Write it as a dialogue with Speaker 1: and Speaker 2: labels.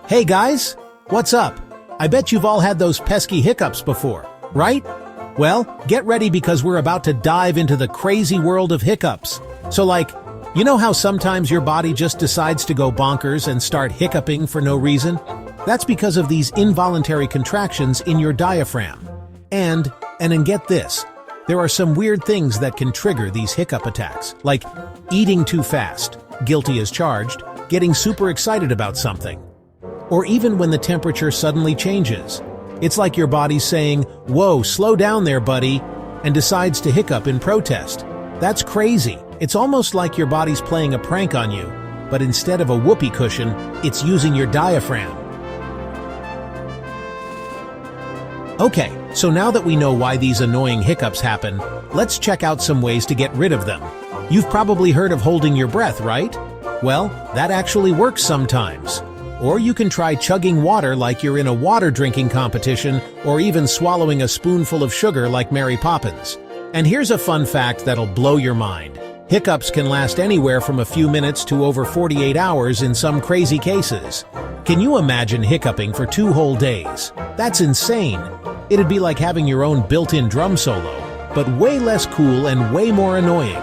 Speaker 1: Hey guys, what's up? I bet you've all had those pesky hiccups before, right? Well, get ready because we're about to dive into the crazy world of hiccups. So you know how sometimes your body just decides to go bonkers and start hiccuping for no reason? That's because of these involuntary contractions in your diaphragm. And get this, there are some weird things that can trigger these hiccup attacks, like eating too fast, guilty as charged, getting super excited about something, or even when the temperature suddenly changes. It's like your body's saying, "Whoa, slow down there, buddy," and decides to hiccup in protest. That's crazy. It's almost like your body's playing a prank on you, but instead of a whoopee cushion, it's using your diaphragm. Okay, so now that we know why these annoying hiccups happen, let's check out some ways to get rid of them. You've probably heard of holding your breath, right? Well, that actually works sometimes. Or you can try chugging water like you're in a water drinking competition, or even swallowing a spoonful of sugar like Mary Poppins. And here's a fun fact that'll blow your mind. Hiccups can last anywhere from a few minutes to over 48 hours in some crazy cases. Can you imagine hiccuping for 2 whole days? That's insane. It'd be like having your own built-in drum solo, but way less cool and way more annoying.